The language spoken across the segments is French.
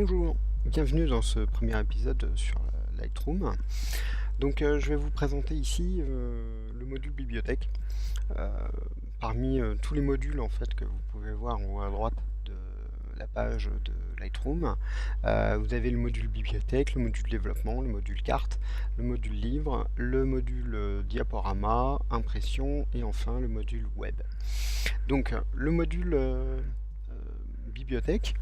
Bonjour, bienvenue dans ce premier épisode sur Lightroom. Donc je vais vous présenter ici le module bibliothèque. Euh, Parmi tous les modules en fait que vous pouvez voir en haut à droite de la page de Lightroom, vous avez le module bibliothèque, le module développement, le module carte, le module livre, le module diaporama, impression et enfin le module web. Donc le module bibliothèque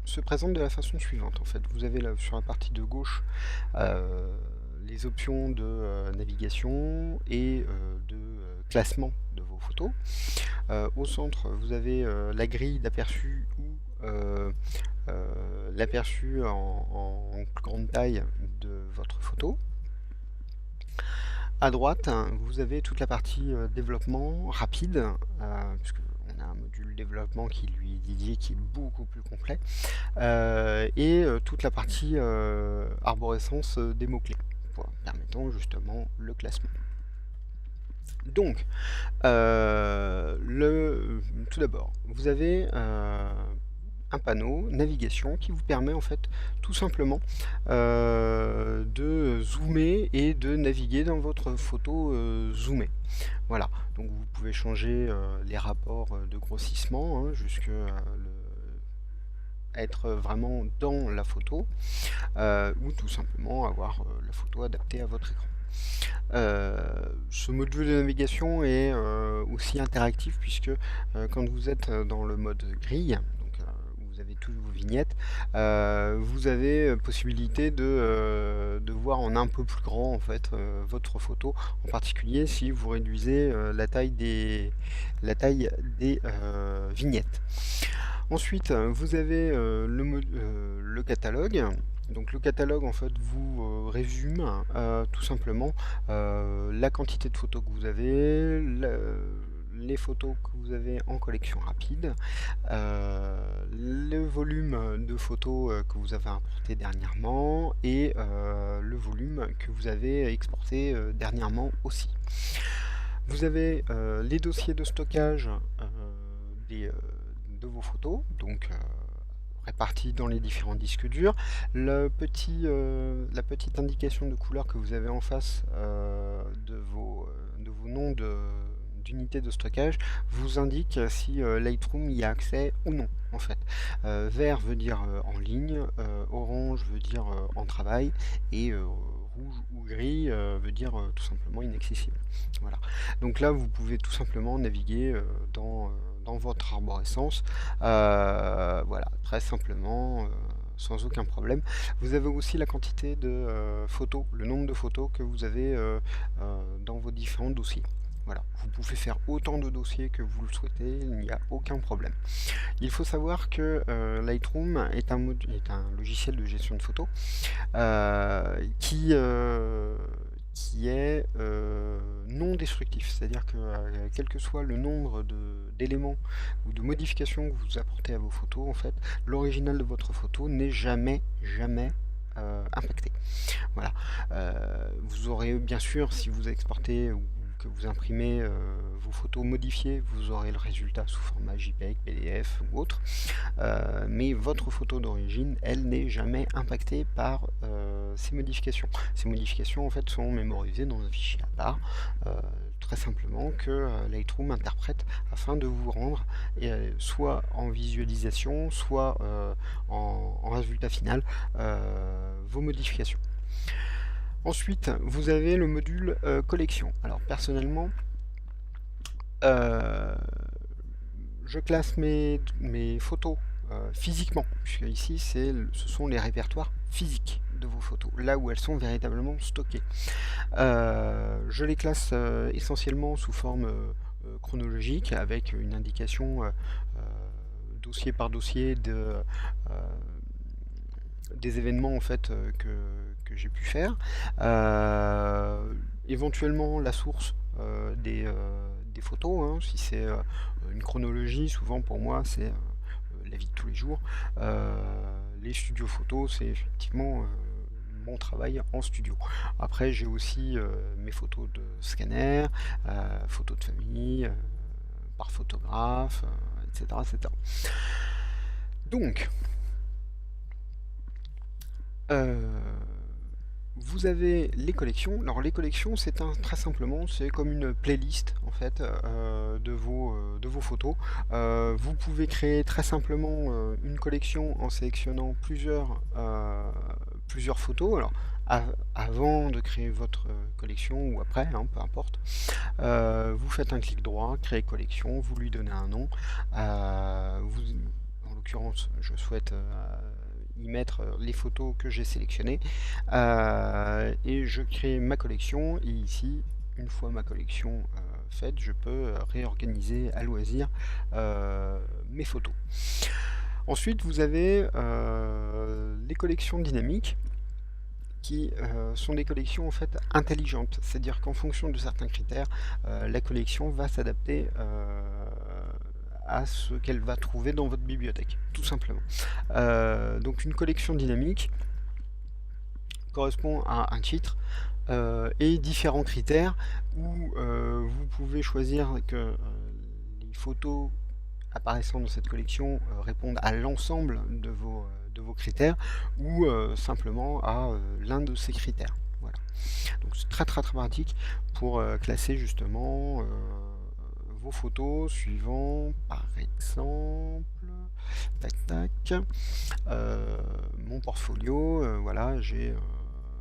se présente de la façon suivante. En fait, vous avez là, sur la partie de gauche les options de navigation et de classement de vos photos. Au centre, vous avez la grille d'aperçu ou l'aperçu en grande taille de votre photo. À droite, vous avez toute la partie développement rapide, puisque on a un module développement qui lui est dédié, qui est beaucoup plus complet, et toute la partie arborescence des mots-clés, permettant justement le classement. Donc, tout d'abord, vous avez un panneau navigation qui vous permet en fait tout simplement de zoomer et de naviguer dans votre photo zoomée. Voilà, donc vous pouvez changer les rapports de grossissement jusque être vraiment dans la photo ou tout simplement avoir la photo adaptée à votre écran. Ce module de navigation est aussi interactif puisque quand vous êtes dans le mode grille, donc vous avez toutes vos vignettes, vous avez possibilité de voir en un peu plus grand en fait votre photo, en particulier si vous réduisez la taille des vignettes. Ensuite, vous avez le catalogue. Donc le catalogue en fait vous résume tout simplement la quantité de photos que vous avez, les photos que vous avez en collection rapide, le volume de photos que vous avez importé dernièrement et le volume que vous avez exporté dernièrement aussi. Vous avez les dossiers de stockage de vos photos, donc répartis dans les différents disques durs. La petite indication de couleur que vous avez en face de vos noms d'unités de stockage vous indique si Lightroom y a accès ou non en fait. Vert veut dire en ligne, orange veut dire en travail et rouge ou gris veut dire tout simplement inaccessible. Voilà. Donc là vous pouvez tout simplement naviguer dans votre arborescence, voilà, très simplement, sans aucun problème. Vous avez aussi la quantité de photos, le nombre de photos que vous avez dans vos différents dossiers. Voilà, vous pouvez faire autant de dossiers que vous le souhaitez, il n'y a aucun problème. Il faut savoir que Lightroom est un logiciel de gestion de photos qui est non destructif, c'est-à-dire que quel que soit le nombre d'éléments ou de modifications que vous apportez à vos photos, en fait, l'original de votre photo n'est jamais impacté. Voilà. Vous aurez bien sûr, si vous exportez ou que vous imprimez vos photos modifiées, vous aurez le résultat sous format JPEG, PDF ou autre, mais votre photo d'origine, elle n'est jamais impactée par ces modifications. Ces modifications en fait sont mémorisées dans un fichier à part, très simplement que Lightroom interprète afin de vous rendre soit en visualisation, soit en résultat final vos modifications. Ensuite, vous avez le module collection. Alors personnellement, je classe mes photos physiquement, puisque ici ce sont les répertoires physiques de vos photos, là où elles sont véritablement stockées. Je les classe essentiellement sous forme chronologique, avec une indication dossier par dossier des événements en fait que j'ai pu faire. Éventuellement la source des photos, hein, si c'est une chronologie, souvent pour moi c'est la vie de tous les jours. Les studios photos, c'est effectivement mon travail en studio. Après, j'ai aussi mes photos de scanner, photos de famille, par photographe, etc., etc. Donc, Vous avez les collections. Alors les collections, très simplement, c'est comme une playlist en fait de vos photos. Vous pouvez créer très simplement une collection en sélectionnant plusieurs photos. Alors avant de créer votre collection ou après, hein, peu importe. Vous faites un clic droit, créer collection, vous lui donnez un nom. En l'occurrence, je souhaite y mettre les photos que j'ai sélectionnées. Et je crée ma collection. Et ici, une fois ma collection faite, je peux réorganiser à loisir mes photos. Ensuite, vous avez les collections dynamiques qui sont des collections en fait intelligentes, c'est-à-dire qu'en fonction de certains critères, la collection va s'adapter à ce qu'elle va trouver dans votre bibliothèque, tout simplement. Donc une collection dynamique correspond à un titre et différents critères où vous pouvez choisir que les photos apparaissant dans cette collection répondent à l'ensemble de vos critères ou simplement à l'un de ces critères. Voilà. Donc c'est très pratique pour classer justement vos photos suivant par exemple mon portfolio. Voilà, j'ai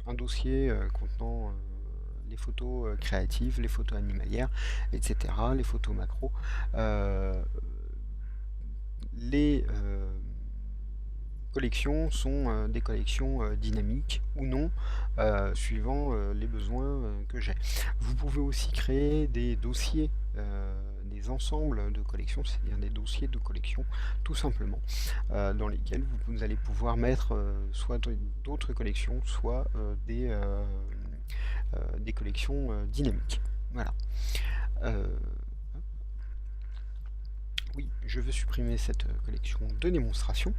un dossier contenant les photos créatives, les photos animalières, etc., les photos macro. Les collections sont des collections dynamiques ou non, suivant les besoins que j'ai. Vous pouvez aussi créer des dossiers, des ensembles de collections, c'est-à-dire des dossiers de collection, tout simplement, dans lesquels vous allez pouvoir mettre soit d'autres collections, soit des collections dynamiques. Voilà. Oui, je veux supprimer cette collection de démonstration.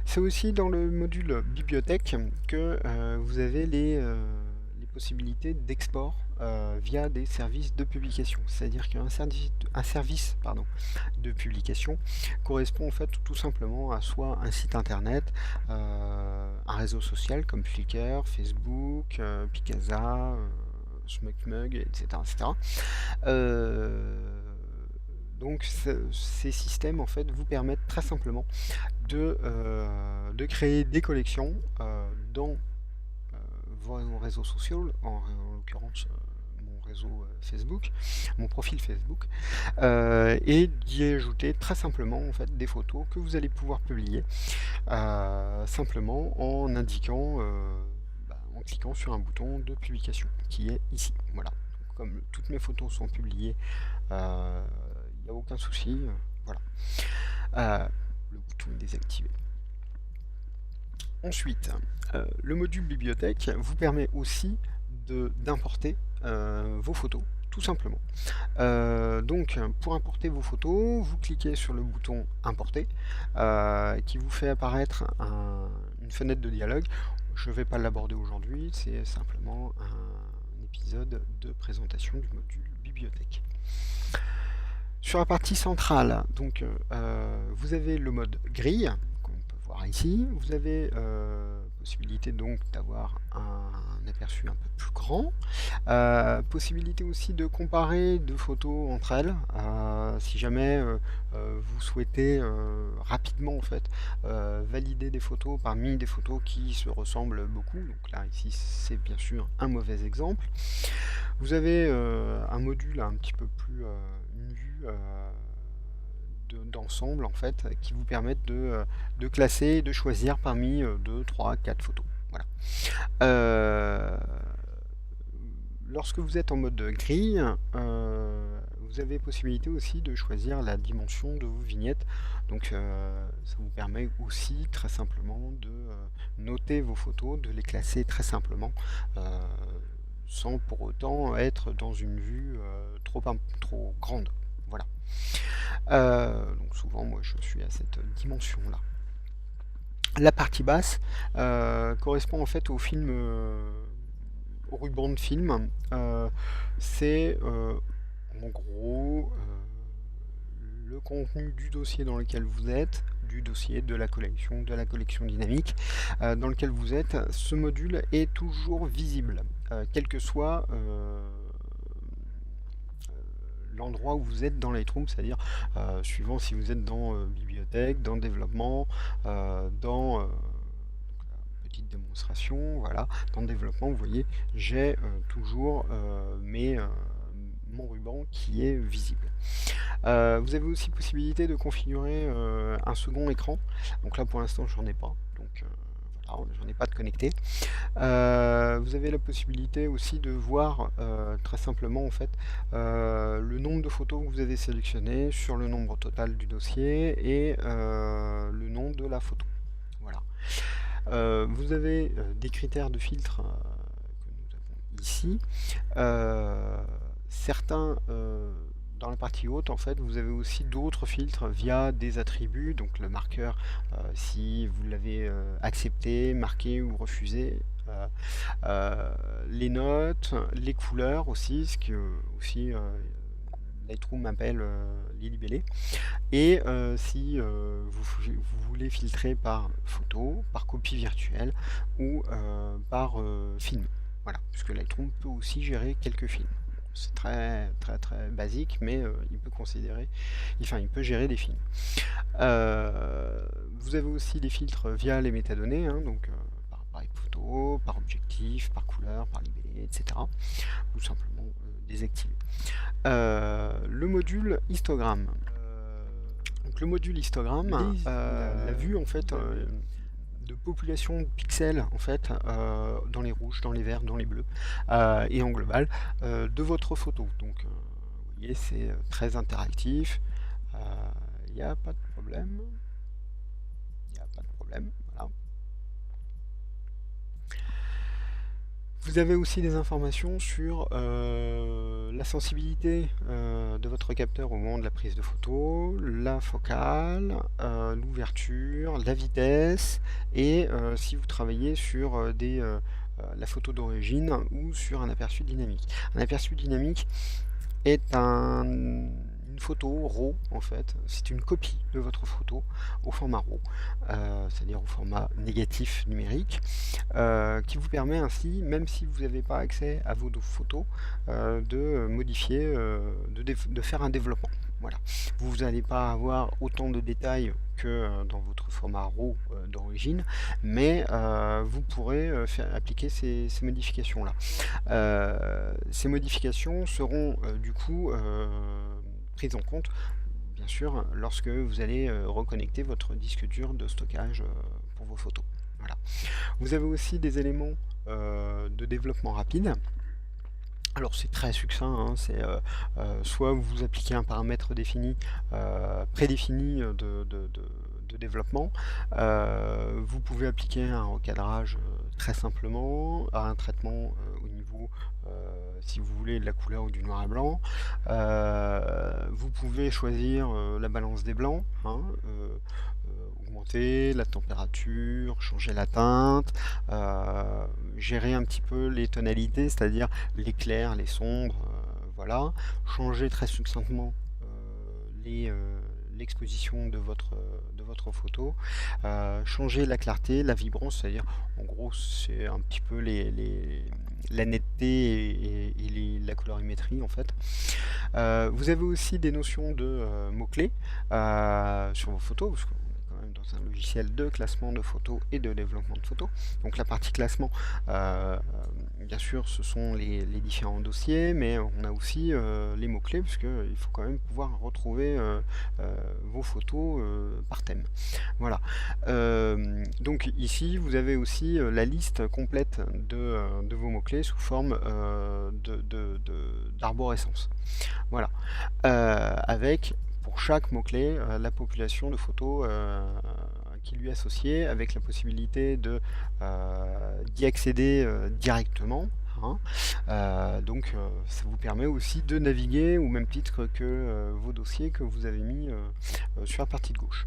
C'est aussi dans le module bibliothèque que vous avez les possibilités d'export via des services de publication. C'est-à-dire qu'un service de publication correspond en fait tout simplement à soit un site internet, un réseau social comme Flickr, Facebook, Picasa, SmugMug, etc. Donc ces systèmes en fait vous permettent très simplement de créer des collections dans vos réseaux sociaux, en l'occurrence mon réseau Facebook, mon profil Facebook, et d'y ajouter très simplement en fait des photos que vous allez pouvoir publier simplement en indiquant, en cliquant sur un bouton de publication qui est ici. Voilà. Donc, comme toutes mes photos sont publiées, il n'y a aucun souci. Voilà. Le bouton est désactivé. Ensuite, le module bibliothèque vous permet aussi d'importer vos photos, tout simplement. Donc, pour importer vos photos, vous cliquez sur le bouton Importer, qui vous fait apparaître une fenêtre de dialogue. Je ne vais pas l'aborder aujourd'hui, c'est simplement un épisode de présentation du module bibliothèque. Sur la partie centrale, donc, vous avez le mode grille, qu'on peut voir ici. Vous avez possibilité donc d'avoir un aperçu un peu plus grand. Possibilité aussi de comparer deux photos entre elles. Si jamais vous souhaitez rapidement en fait valider des photos parmi des photos qui se ressemblent beaucoup. Donc là ici c'est bien sûr un mauvais exemple. Vous avez un module un petit peu plus une vue d'ensemble en fait qui vous permettent de classer et de choisir parmi 2, 3, 4 photos. Voilà. Lorsque vous êtes en mode grille, vous avez possibilité aussi de choisir la dimension de vos vignettes. Donc ça vous permet aussi très simplement de noter vos photos, de les classer très simplement, sans pour autant être dans une vue trop grande. Voilà. Donc souvent moi je suis à cette dimension là. La partie basse correspond en fait au film, au ruban de film. C'est en gros le contenu du dossier dans lequel vous êtes, du dossier, de la collection dynamique dans lequel vous êtes. Ce module est toujours visible, quel que soit l'endroit où vous êtes dans Lightroom, c'est-à-dire suivant si vous êtes dans bibliothèque, dans développement, dans petite démonstration, voilà, dans le développement, vous voyez, j'ai toujours mon ruban qui est visible. Vous avez aussi possibilité de configurer un second écran. Donc là pour l'instant j'en ai pas, donc voilà, j'en ai pas de connecté. Vous avez la possibilité aussi de voir très simplement en fait le nombre de photos que vous avez sélectionnées sur le nombre total du dossier et le nom de la photo. Voilà. Vous avez des critères de filtre que nous avons ici. Certains dans la partie haute, en fait, vous avez aussi d'autres filtres via des attributs, donc le marqueur, si vous l'avez accepté, marqué ou refusé, les notes, les couleurs aussi, ce que aussi Lightroom appelle les libellés, et si vous voulez filtrer par photo, par copie virtuelle ou par film. Voilà, puisque Lightroom peut aussi gérer quelques films. C'est très basique, mais il peut gérer des films. Vous avez aussi des filtres via les métadonnées, hein, donc par appareil photo, par objectif, par couleur, par libellé, etc. Ou simplement désactiver. Le module histogramme. Donc le module histogramme, la vue en fait de population de pixels en fait dans les rouges, dans les verts, dans les bleus et en global de votre photo. Donc vous voyez, c'est très interactif. Il n'y a pas de problème. Il n'y a pas de problème. Voilà. Vous avez aussi des informations sur la sensibilité de votre capteur au moment de la prise de photo, la focale, l'ouverture, la vitesse, et si vous travaillez sur la photo d'origine ou sur un aperçu dynamique. Un aperçu dynamique est une photo RAW en fait, c'est une copie de votre photo au format RAW, c'est-à-dire au format négatif numérique, qui vous permet ainsi, même si vous n'avez pas accès à vos photos, de modifier, de faire un développement. Voilà. Vous n'allez pas avoir autant de détails que dans votre format RAW d'origine, mais vous pourrez appliquer ces modifications-là. Ces modifications seront du coup prises en compte, bien sûr, lorsque vous allez reconnecter votre disque dur de stockage pour vos photos. Voilà. Vous avez aussi des éléments de développement rapide. Alors c'est très succinct, hein, c'est soit vous appliquez un paramètre prédéfini de développement, vous pouvez appliquer un recadrage très simplement, un traitement au niveau, si vous voulez, de la couleur ou du noir et blanc. Vous pouvez choisir la balance des blancs, hein, augmenter la température, changer la teinte, gérer un petit peu les tonalités, c'est-à-dire les clairs, les sombres, voilà, changer très succinctement l'exposition de votre photo, changer la clarté, la vibrance, c'est-à-dire en gros c'est un petit peu la netteté et la colorimétrie en fait. Vous avez aussi des notions de mots-clés sur vos photos, parce qu'on est quand même dans un logiciel de classement de photos et de développement de photos. Donc la partie classement, bien sûr ce sont les différents dossiers, mais on a aussi les mots-clés, parce qu'il faut quand même pouvoir retrouver vos photos par thème. Voilà. Donc ici vous avez aussi la liste complète de vos mots-clés sous forme d'arborescence. Voilà. Avec pour chaque mot-clé la population de photos qui lui est associée, avec la possibilité d'y accéder directement. Hein. Donc ça vous permet aussi de naviguer au même titre que vos dossiers que vous avez mis sur la partie de gauche.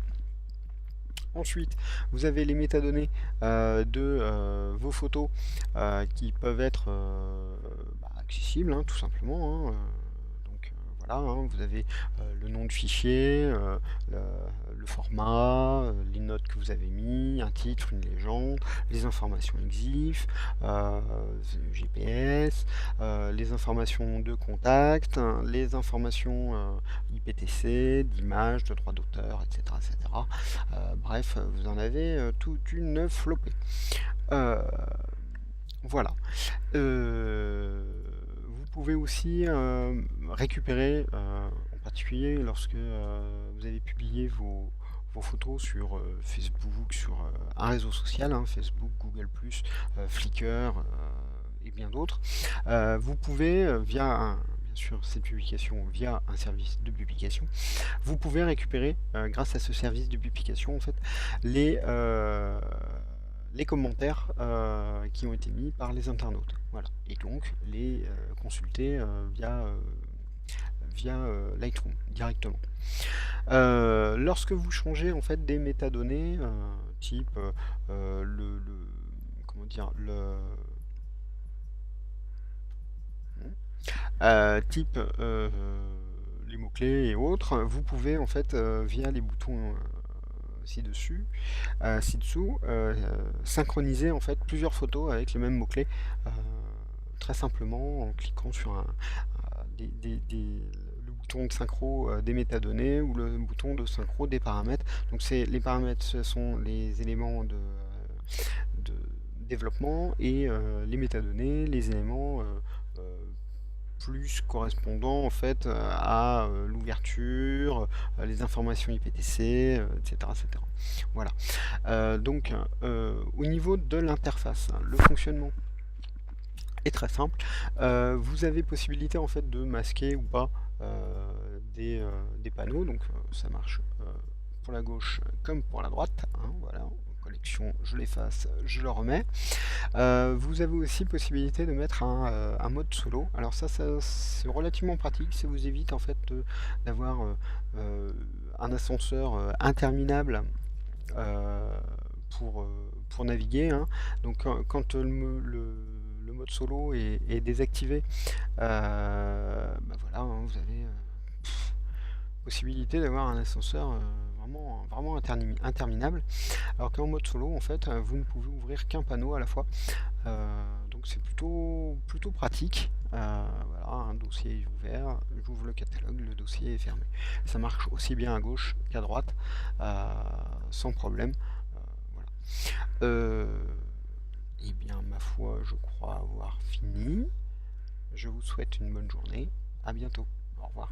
Ensuite, vous avez les métadonnées de vos photos qui peuvent être accessibles, hein, tout simplement. Hein, voilà, hein, vous avez le nom du fichier, le, le format, les notes que vous avez mis, un titre, une légende, les informations EXIF, GPS, les informations de contact, hein, les informations IPTC, d'image, de droit d'auteur, etc. etc. Bref, vous en avez toute une flopée. Voilà. Vous pouvez aussi récupérer, en particulier lorsque vous avez publié vos photos sur Facebook, sur un réseau social, hein, Facebook, Google+, Flickr et bien d'autres. Vous pouvez, bien sûr cette publication via un service de publication, vous pouvez récupérer, grâce à ce service de publication, en fait, les commentaires qui ont été mis par les internautes. Voilà. Et donc les consulter via Lightroom directement. Lorsque vous changez en fait des métadonnées, type comment dire, type les mots-clés et autres, vous pouvez en fait via les boutons ci-dessous, synchroniser en fait plusieurs photos avec le même mot-clé, très simplement en cliquant sur le bouton de synchro des métadonnées ou le bouton de synchro des paramètres. Donc les paramètres, ce sont les éléments de développement, et les métadonnées, les éléments plus correspondant en fait à l'ouverture, les informations IPTC, etc., etc. Voilà. Donc au niveau de l'interface, le fonctionnement est très simple. Vous avez possibilité en fait de masquer ou pas des panneaux, donc ça marche pour la gauche comme pour la droite, hein, voilà. Collection, je l'efface, je le remets. Vous avez aussi possibilité de mettre un mode solo. Alors ça c'est relativement pratique, ça vous évite en fait d'avoir un ascenseur interminable pour naviguer, hein. Donc quand le mode solo est désactivé, bah voilà, hein, vous avez possibilité d'avoir un ascenseur vraiment interminable. Alors qu'en mode solo, en fait, vous ne pouvez ouvrir qu'un panneau à la fois. Donc c'est plutôt pratique. Voilà, un dossier est ouvert, j'ouvre le catalogue, le dossier est fermé. Ça marche aussi bien à gauche qu'à droite, sans problème. Voilà. Et bien, ma foi, je crois avoir fini. Je vous souhaite une bonne journée. À bientôt. Au revoir.